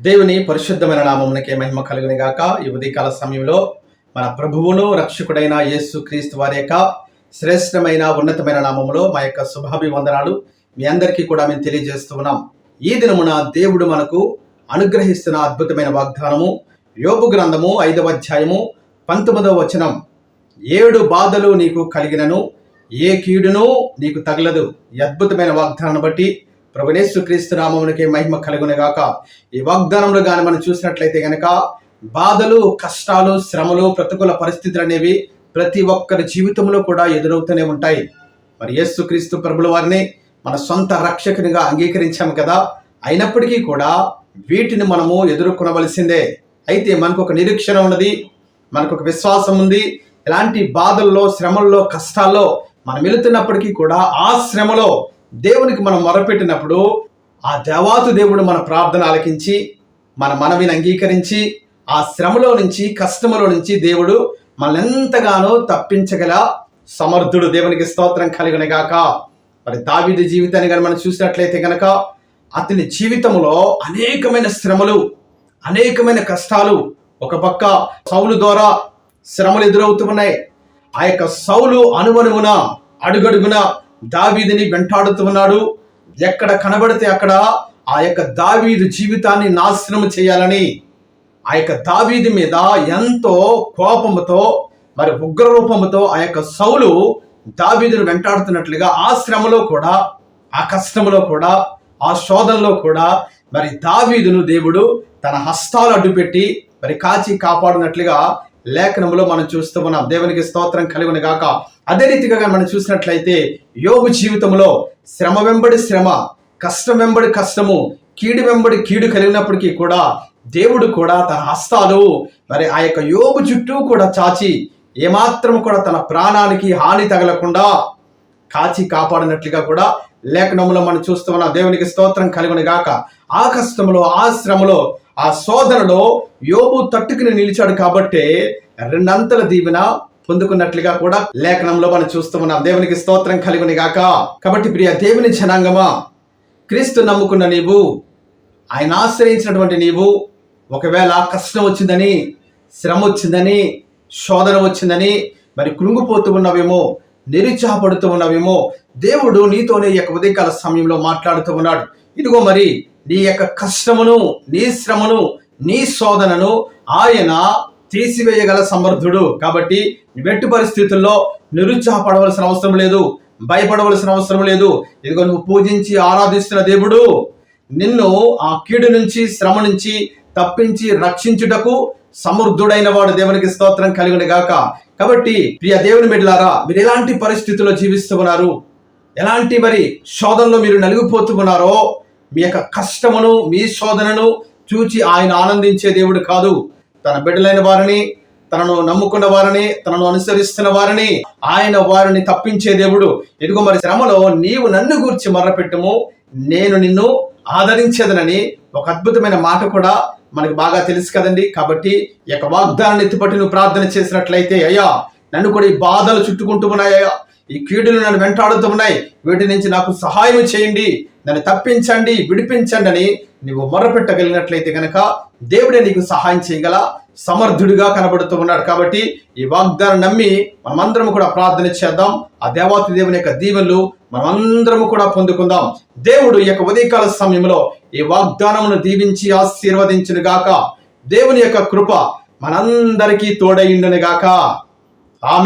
దేవుని పరిశుద్ధమైన నామమునకే మహిమ కలుగును గాక. ఈ ఉదయకాల సమయంలో మన ప్రభువును రక్షకుడైన యేసు క్రీస్తు వారి యొక్క శ్రేష్టమైన ఉన్నతమైన నామములో మా యొక్క శుభాభివందనాలు మీ అందరికీ కూడా మేము తెలియజేస్తూ ఉన్నాం. ఈ దినమున దేవుడు మనకు అనుగ్రహిస్తున్న అద్భుతమైన వాగ్దానము యోబు గ్రంథము 5వ అధ్యాయము 19వ వచనం. 7 బాధలు నీకు కలిగినను ఏ కీడును నీకు తగలదు. ఈ అద్భుతమైన వాగ్దానాన్ని బట్టి ప్రభువైన యేసుక్రీస్తు నామమునకే మహిమ కలుగును గాక. ఈ వాగ్దానంలో కానీ మనం చూసినట్లయితే గనక బాధలు, కష్టాలు, శ్రమలు, ప్రతికూల పరిస్థితులు అనేవి ప్రతి ఒక్కరి జీవితంలో కూడా ఎదురవుతూనే ఉంటాయి. మరి యేసుక్రీస్తు ప్రభుల వారిని మన సొంత రక్షకునిగా అంగీకరించాము కదా. అయినప్పటికీ కూడా వీటిని మనము ఎదుర్కొనవలసిందే. అయితే మనకు ఒక నిరీక్షణ ఉన్నది, మనకు ఒక విశ్వాసం ఉంది. ఇలాంటి బాధల్లో, శ్రమల్లో, కష్టాల్లో మనం వెళుతున్నప్పటికీ కూడా ఆ శ్రమలో దేవునికి మనం మొరపెట్టినప్పుడు ఆ దేవాతి దేవుడు మన ప్రార్థన ఆలకించి మన మనవిని అంగీకరించి ఆ శ్రమలో నుంచి, కష్టములో నుంచి దేవుడు మనల్ని ఎంతగానో తప్పించగల సమర్థుడు. దేవునికి స్తోత్రం కలుగును గాక. మరి దావీదు జీవితాన్ని కనుక మనం చూసినట్లయితే కనుక అతని జీవితంలో అనేకమైన శ్రమలు, అనేకమైన కష్టాలు, ఒక పక్క సౌలు ద్వారా శ్రమలు ఎదురవుతున్నాయి. ఆ యొక్క సౌలు అనువనువున అడుగడుగున దావీదుని వెంటాడుతూ ఉన్నాడు. ఎక్కడ కనబడితే అక్కడ ఆ యొక్క దావీదు జీవితాన్ని నాశనం చేయాలని ఆ యొక్క దావీదు మీద ఎంతో కోపముతో, మరి ఉగ్రరూపముతో ఆ యొక్క సౌలు దావీదును వెంటాడుతున్నట్లుగా ఆ శ్రమలో కూడా, ఆ కష్టములో కూడా, ఆ శోధనలో కూడా మరి దావీదును దేవుడు తన హస్తాలు అడ్డుపెట్టి మరి కాచి కాపాడినట్లుగా లేఖనములో మనం చూస్తూ ఉన్నాం. దేవునికి స్తోత్రం కలుగును గాక. అదే రీతిగా మనం చూసినట్లయితే యోబు జీవితంలో శ్రమ వెంబడి శ్రమ, కష్టం వెంబడి కష్టము, కీడు వెంబడి కీడు కలిగినప్పటికీ కూడా దేవుడు కూడా తన హస్తాలు మరి ఆ యొక్క యోబు చుట్టూ కూడా చాచి ఏమాత్రం కూడా తన ప్రాణానికి హాని తగలకుండా కాచి కాపాడినట్లుగా కూడా లేఖనములో మనం చూస్తూ ఉన్నాం. దేవునికి స్తోత్రం కలుగును గాక. ఆ కష్టంలో, ఆ శ్రమలో, ఆ శోధనలో యోబు తట్టుకుని నిలిచాడు కాబట్టి 2 అంతల దీవెన పొందుకున్నట్లుగా కూడా లేఖనంలో మనం చూస్తూ ఉన్నాం. దేవునికి స్తోత్రం కలుగును గాక. కాబట్టి ప్రియ దేవుని జనాంగమా, క్రీస్తు నమ్ముకున్న నీవు, ఆయన ఆశ్రయించినటువంటి నీవు ఒకవేళ కష్టం వచ్చిందని, శ్రమ వచ్చిందని, శోధన వచ్చిందని మరి కృంగిపోతూ ఉన్నావేమో, నిరుత్సాహపడుతూ ఉన్నావేమో, దేవుడు నీతోనే ఈ యొక్క ఉదయకాల సమయంలో మాట్లాడుతూ ఉన్నాడు. ఇదిగో మరి నీ యొక్క కష్టమును, నీ శ్రమను, నీ శోధనను ఆయన తీసివేయగల సమర్థుడు. కాబట్టి వెట్టు పరిస్థితుల్లో నిరుత్సాహపడవలసిన అవసరం లేదు, భయపడవలసిన అవసరం లేదు. ఇదిగో నువ్వు పూజించి ఆరాధిస్తున్న దేవుడు నిన్ను ఆ కీడు నుంచి, శ్రమ నుంచి తప్పించి రక్షించుటకు సమర్థుడైన వాడు. దేవునికి స్తోత్రం కలుగును గాక. కాబట్టి ప్రియ దేవుని బిడ్డలారా, మీరు ఎలాంటి పరిస్థితుల్లో జీవిస్తూ ఉన్నారు, ఎలాంటి మరి శోధనలో మీరు నలిగిపోతూ ఉన్నారో, మీ యొక్క కష్టమును, మీ శోధనను చూచి ఆయన ఆనందించే దేవుడు కాదు. తన బిడ్డలైన వారిని, తనను నమ్ముకున్న వారిని, తనను అనుసరిస్తున్న వారిని ఆయన వారిని తప్పించే దేవుడు. ఇదిగో మరి శ్రమలో నీవు నన్ను గూర్చి మొర్రపెట్టుము, నేను నిన్ను ఆదరించేదనని ఒక అద్భుతమైన మాట కూడా మనకు బాగా తెలుసు కదండి. కాబట్టి ఈ యొక్క వాగ్దానాన్ని ఎత్తిపట్టి నువ్వు ప్రార్థన చేసినట్లయితే, అయ్యా నన్ను కూడా ఈ బాధలు చుట్టుకుంటూ ఉన్నాయా, ఈ కీడులు నన్ను వెంటాడుతూ ఉన్నాయి, వీటి నుంచి నాకు సహాయం చేయండి, నన్ను తప్పించండి, విడిపించండి అని నువ్వు మొరపెట్టగలిగినట్లయితే కనుక దేవుడే నీకు సహాయం చేయగల సమర్థుడిగా కనబడుతూ ఉన్నాడు. కాబట్టి ఈ వాగ్దానం నమ్మి మనమందరం కూడా ప్రార్థన చేద్దాం. ఆ దేవాతి దేవుని యొక్క దీవెనలు మనమందరము కూడా పొందుకుందాం. దేవుడు ఈ యొక్క ఉదయకాల సమయంలో ఈ వాగ్దానమును దీవించి ఆశీర్వదించును గాక. దేవుని యొక్క కృప మనందరికీ తోడైండును గాక. ఆమేన్.